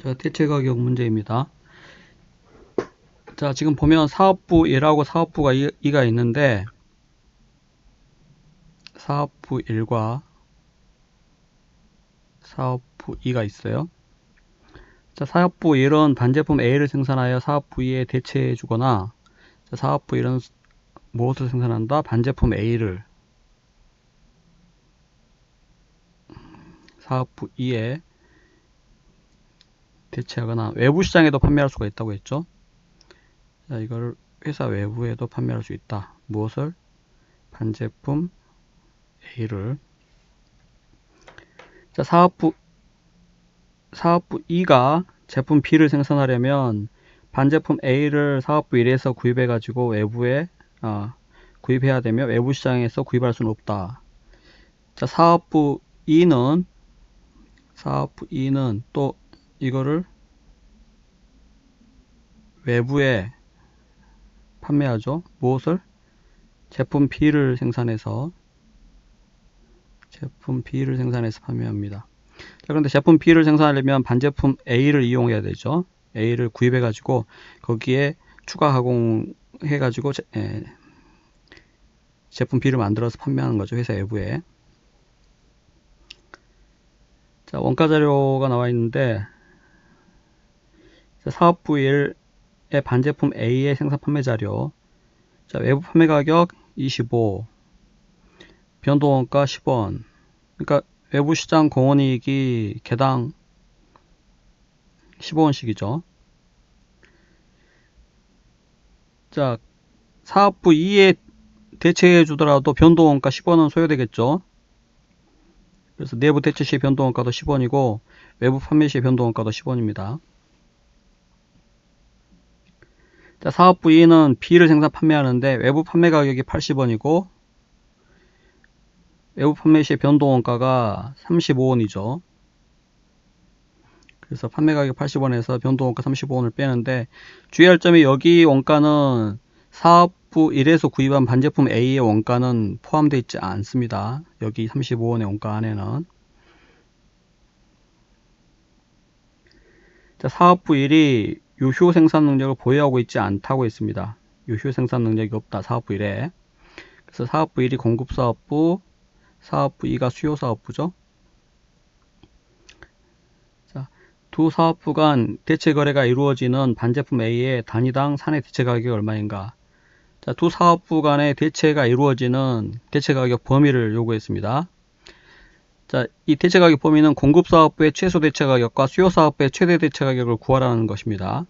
자, 대체 가격 문제입니다. 자, 지금 보면 사업부 1하고 사업부가 2가 있는데, 사업부 1과 사업부 2가 있어요. 자, 사업부 1은 반제품 A를 생산하여 사업부 2에 대체해 주거나, 자, 사업부 1은 무엇을 생산한다? 반제품 A를 사업부 2에 대체하거나 외부 시장에도 판매할 수가 있다고 했죠. 자, 이걸 회사 외부에도 판매할 수 있다. 무엇을? 반제품 A를. 자, 사업부 2가 제품 B를 생산하려면 반제품 A를 사업부 1에서 구입해 가지고 외부에 구입해야 되며 외부 시장에서 구입할 수는 없다. 자, 사업부 2는 또 이거를 외부에 판매하죠. 무엇을? 제품 B를 생산해서 판매합니다. 자, 그런데 제품 B를 생산하려면 반제품 A를 이용해야 되죠. A를 구입해 가지고 거기에 추가 가공해 가지고 제품 B를 만들어서 판매하는 거죠. 회사 외부에. 자, 원가 자료가 나와 있는데, 자, 사업부 1의 반제품 A의 생산 판매 자료. 자, 외부 판매 가격 25, 변동원가 10원. 그러니까 외부 시장 공원이익이 개당 15원씩이죠. 자, 사업부 2에 대체해 주더라도 변동원가 10원은 소요되겠죠. 그래서 내부 대체 시 변동원가도 10원이고 외부 판매 시 변동원가도 10원입니다. 자, 사업부 2는 B를 생산 판매하는데 외부 판매 가격이 80원이고 외부 판매 시 변동원가가 35원이죠. 그래서 판매 가격 80원에서 변동원가 35원을 빼는데 주의할 점이 여기 원가는 사업부 1에서 구입한 반제품 A의 원가는 포함되어 있지 않습니다. 여기 35원의 원가 안에는. 자, 사업부 1이 유효 생산 능력을 보유하고 있지 않다고 했습니다. 유효 생산 능력이 없다. 사업부 1에. 그래서 사업부 1이 공급사업부, 사업부 2가 수요사업부죠. 자, 두 사업부 간 대체 거래가 이루어지는 반제품 A의 단위당 사내 대체 가격이 얼마인가? 자, 두 사업부 간의 대체가 이루어지는 대체 가격 범위를 요구했습니다. 자, 이 대체 가격 범위는 공급 사업부의 최소 대체 가격과 수요 사업부의 최대 대체 가격을 구하라는 것입니다.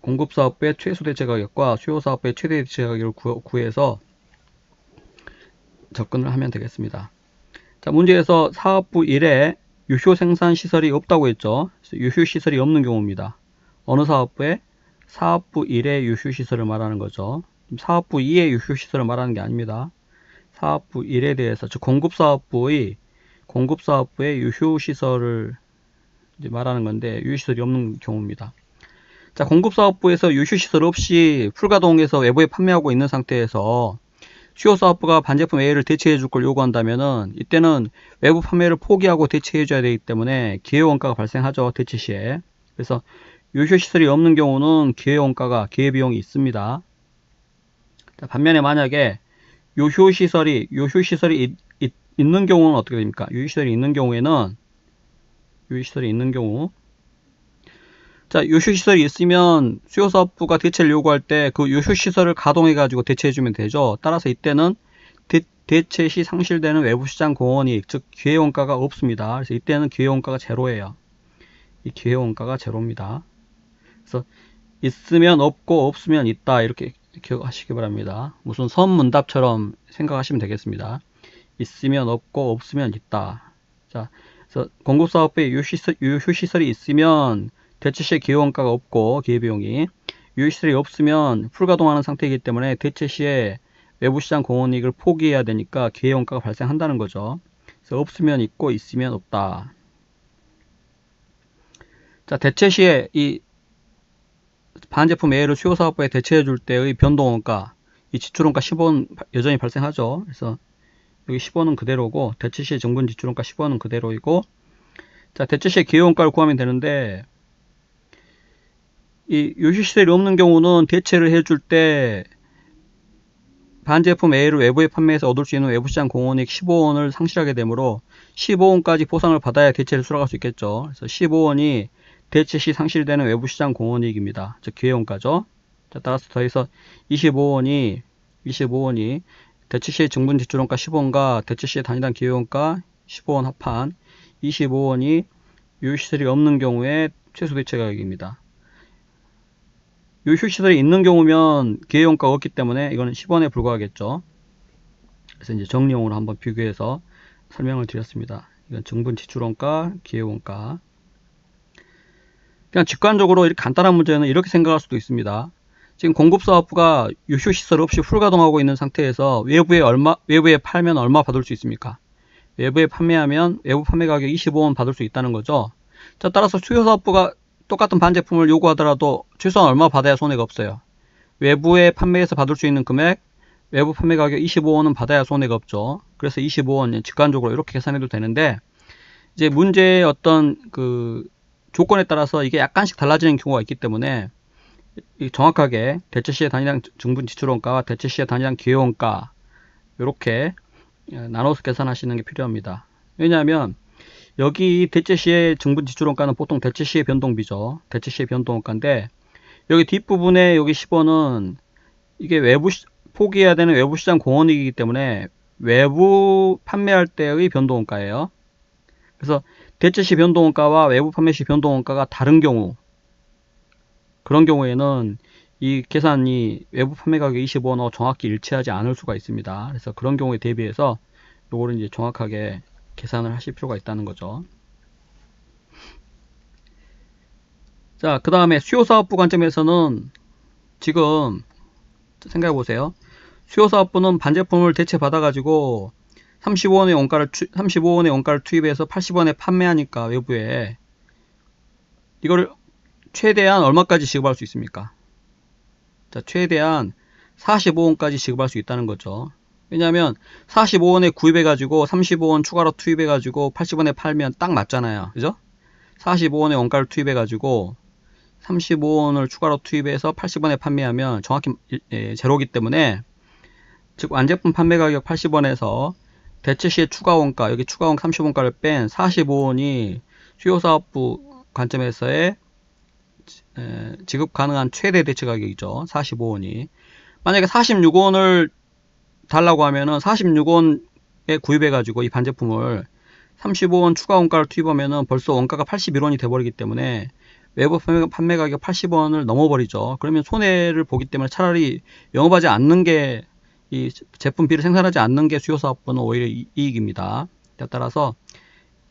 공급 사업부의 최소 대체 가격과 수요 사업부의 최대 대체 가격을 구해서 접근을 하면 되겠습니다. 자, 문제에서 사업부 1에 유효 생산 시설이 없다고 했죠. 유효 시설이 없는 경우입니다. 어느 사업부에? 사업부 1의 유효 시설을 말하는 거죠. 사업부 2의 유효 시설을 말하는 게 아닙니다. 사업부 1에 대해서, 즉 공급사업부의 유효 시설을 이제 말하는 건데 유효 시설이 없는 경우입니다. 자, 공급사업부에서 유효 시설 없이 풀가동해서 외부에 판매하고 있는 상태에서 수요사업부가 반제품 A를 대체해 줄 걸 요구한다면은 이때는 외부 판매를 포기하고 대체해 줘야 되기 때문에 기회원가가 발생하죠. 대체 시에. 그래서 유효 시설이 없는 경우는 기회비용이 있습니다. 자, 반면에 만약에 유효 시설이 있는 경우는 어떻게 됩니까? 유효 시설이 있는 경우 자, 유효 시설이 있으면 수요사업부가 대체를 요구할 때 그 유효 시설을 가동해 가지고 대체해 주면 되죠. 따라서 이때는 대체 시 상실되는 외부 시장 공헌이익, 즉 기회원가가 없습니다. 그래서 이때는 기회원가가 제로예요. 이 기회원가가 제로입니다. 그래서 있으면 없고 없으면 있다, 이렇게 기억하시기 바랍니다. 무슨 선문답처럼 생각하시면 되겠습니다. 있으면 없고 없으면 있다. 자, 그래서 공급사업부에 유효시설이 있으면 대체시에 기회원가가 없고 기회비용이, 유효시설이 없으면 풀가동하는 상태이기 때문에 대체시에 외부시장 공헌이익을 포기해야 되니까 기회원가가 발생한다는 거죠. 그래서 없으면 있고 있으면 없다. 자, 대체시에 이 반제품 A를 수요사업부에 대체해 줄 때의 변동원가, 이 지출원가 10원 여전히 발생하죠. 그래서 여기 10원은 그대로고 대체시의 정분 지출원가 10원은 그대로이고, 자, 대체시의 기여원가를 구하면 되는데, 이 요식시설이 없는 경우는 대체를 해줄 때 반제품 A를 외부에 판매해서 얻을 수 있는 외부시장 공원이익 15원을 상실하게 되므로 15원까지 보상을 받아야 대체를 수락할 수 있겠죠. 그래서 15원이 대체 시 상실되는 외부시장 공원이익입니다. 즉 기회원가죠. 자, 따라서 더해서 25원이 대체 시의 증분 지출원가 10원과 대체 시의 단위당 기회원가 15원 합한 25원이 요식시설이 없는 경우에 최소 대체 가격입니다. 요식시설이 있는 경우면 기회원가가 없기 때문에 이거는 10원에 불과하겠죠. 그래서 이제 정리용으로 한번 비교해서 설명을 드렸습니다. 이건 증분 지출원가, 기회원가. 그냥 직관적으로 이렇게 간단한 문제는 이렇게 생각할 수도 있습니다. 지금 공급사업부가 요쇼시설 없이 풀가동하고 있는 상태에서 외부에 팔면 얼마 받을 수 있습니까? 외부에 판매하면 외부 판매 가격 25원 받을 수 있다는 거죠. 자, 따라서 수요사업부가 똑같은 반제품을 요구하더라도 최소한 얼마 받아야 손해가 없어요. 외부에 판매해서 받을 수 있는 금액, 외부 판매 가격 25원은 받아야 손해가 없죠. 그래서 25원 직관적으로 이렇게 계산해도 되는데, 이제 문제의 어떤 그 조건에 따라서 이게 약간씩 달라지는 경우가 있기 때문에 정확하게 대체시의 단위당 증분 지출원가와 대체시의 단위당 기회원가 이렇게 나눠서 계산하시는 게 필요합니다. 왜냐하면 여기 대체시의 증분 지출원가는 보통 대체시의 변동비죠. 대체시의 변동원가인데 여기 뒷부분에 여기 10원은 이게 포기해야 되는 외부시장 공원이기 때문에 외부 판매할 때의 변동원가예요. 그래서 대체시 변동원가와 외부 판매시 변동원가가 다른 경우, 그런 경우에는 이 계산이 외부 판매 가격 25원하고 정확히 일치하지 않을 수가 있습니다. 그래서 그런 경우에 대비해서 요거를 이제 정확하게 계산을 하실 필요가 있다는 거죠. 자, 그 다음에 수요사업부 관점에서는 지금 생각해 보세요. 수요사업부는 반제품을 대체받아 가지고 35원의 원가를 투입해서 80원에 판매하니까 외부에 이거를 최대한 얼마까지 지급할 수 있습니까? 자, 최대한 45원까지 지급할 수 있다는 거죠. 왜냐하면 45원에 구입해가지고 35원 추가로 투입해가지고 80원에 팔면 딱 맞잖아요. 그죠? 45원의 원가를 투입해가지고 35원을 추가로 투입해서 80원에 판매하면 정확히 제로기 때문에, 즉 완제품 판매 가격 80원에서 대체시의 추가원가, 여기 추가원가 30원가를 뺀 45원이 수요사업부 관점에서의 지급 가능한 최대 대체 가격이죠. 45원이. 만약에 46원을 달라고 하면은 46원에 구입해가지고 이 반제품을 35원 추가 원가를 투입하면은 벌써 원가가 81원이 돼버리기 때문에 외부 판매 가격 80원을 넘어버리죠. 그러면 손해를 보기 때문에 차라리 영업하지 않는 게, 이 제품 B를 생산하지 않는 게 수요사업부는 오히려 이익입니다. 따라서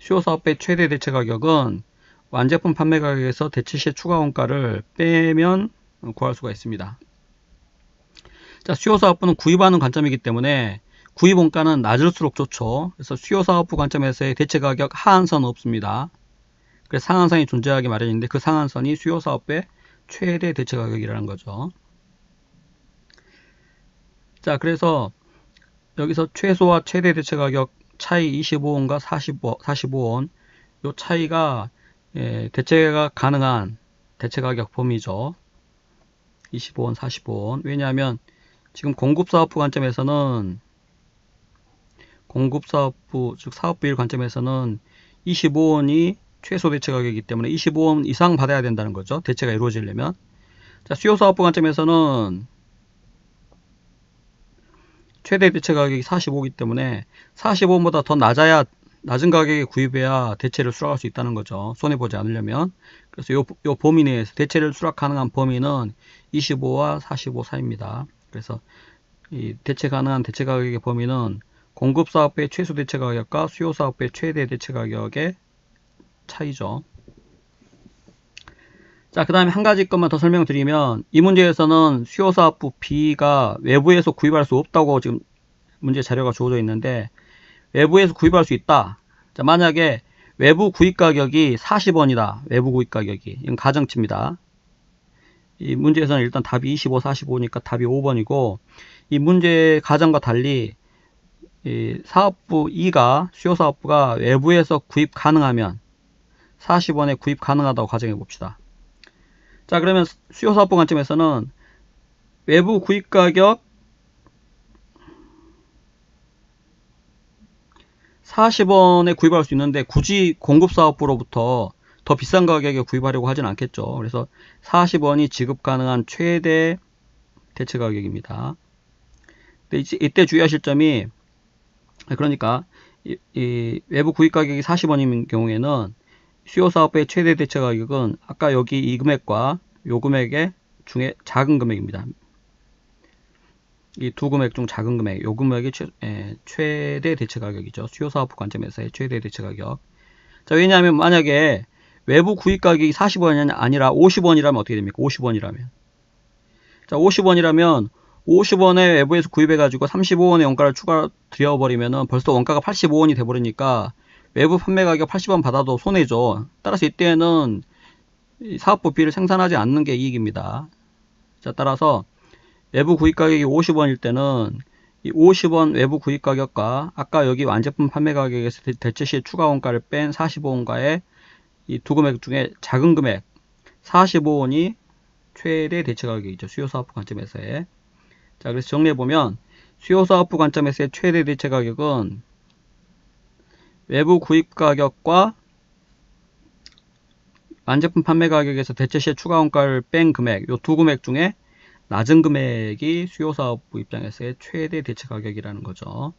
수요사업부의 최대 대체 가격은 완제품 판매 가격에서 대체시의 추가 원가를 빼면 구할 수가 있습니다. 자, 수요사업부는 구입하는 관점이기 때문에 구입 원가는 낮을수록 좋죠. 그래서 수요사업부 관점에서의 대체 가격 하한선은 없습니다. 그래서 상한선이 존재하기 마련인데 그 상한선이 수요사업부의 최대 대체 가격이라는 거죠. 자, 그래서 여기서 최소와 최대 대체 가격 차이 25원과 45원, 이 차이가 대체가 가능한 대체 가격 범위죠. 25원, 45원. 왜냐하면 지금 공급사업부 관점에서는, 공급사업부, 즉 사업비율 관점에서는 25원이 최소 대체 가격이기 때문에 25원 이상 받아야 된다는 거죠. 대체가 이루어지려면. 자, 수요사업부 관점에서는 최대 대체 가격이 45이기 때문에 45원보다 더 낮은 가격에 구입해야 대체를 수락할 수 있다는 거죠. 손해보지 않으려면. 그래서 요 범위 내에서 대체를 수락 가능한 범위는 25와 45 사이입니다. 그래서 이 대체 가능한 대체 가격의 범위는 공급사업부의 최소 대체 가격과 수요사업부의 최대 대체 가격의 차이죠. 자, 그 다음에 한 가지 것만 더 설명드리면, 이 문제에서는 수요사업부 B가 외부에서 구입할 수 없다고 지금 문제 자료가 주어져 있는데, 외부에서 구입할 수 있다. 자, 만약에 외부 구입 가격이 40원이다. 외부 구입 가격이. 이건 가정치입니다. 이 문제에서는 일단 답이 25, 45니까 답이 5번이고, 이 문제의 가정과 달리 이 사업부 E가, 수요사업부가 외부에서 구입 가능하면, 40원에 구입 가능하다고 가정해 봅시다. 자, 그러면 수요사업부 관점에서는 외부 구입 가격 40원에 구입할 수 있는데 굳이 공급사업부로부터 더 비싼 가격에 구입하려고 하진 않겠죠. 그래서 40원이 지급 가능한 최대 대체 가격입니다. 근데 이때 주의하실 점이, 그러니까 이 외부 구입 가격이 40원인 경우에는 수요사업부의 최대 대체 가격은 아까 여기 이 금액과 요 금액의 중에 작은 금액입니다. 이 두 금액 중 작은 금액, 요 금액이 최대 대체 가격이죠. 수요사업부 관점에서의 최대 대체 가격. 자, 왜냐하면 만약에 외부 구입 가격이 40원이 아니라 50원이라면 어떻게 됩니까? 50원이라면. 자, 50원이라면 50원에 외부에서 구입해가지고 35원의 원가를 추가 들여버리면은 벌써 원가가 85원이 돼버리니까 외부 판매 가격 80원 받아도 손해죠. 따라서 이때는 사업부비를 생산하지 않는 게 이익입니다. 자, 따라서 외부 구입 가격이 50원일 때는 이 50원 외부 구입 가격과 아까 여기 완제품 판매 가격에서 대체 시 추가 원가를 뺀 45원가의 이 두 금액 중에 작은 금액 45원이 최대 대체 가격이죠. 수요사업부 관점에서의. 자, 그래서 정리해보면 수요사업부 관점에서의 최대 대체 가격은 외부 구입 가격과 완제품 판매 가격에서 대체 시에 추가 원가를 뺀 금액, 요 두 금액 중에 낮은 금액이 수요사업부 입장에서의 최대 대체 가격이라는 거죠.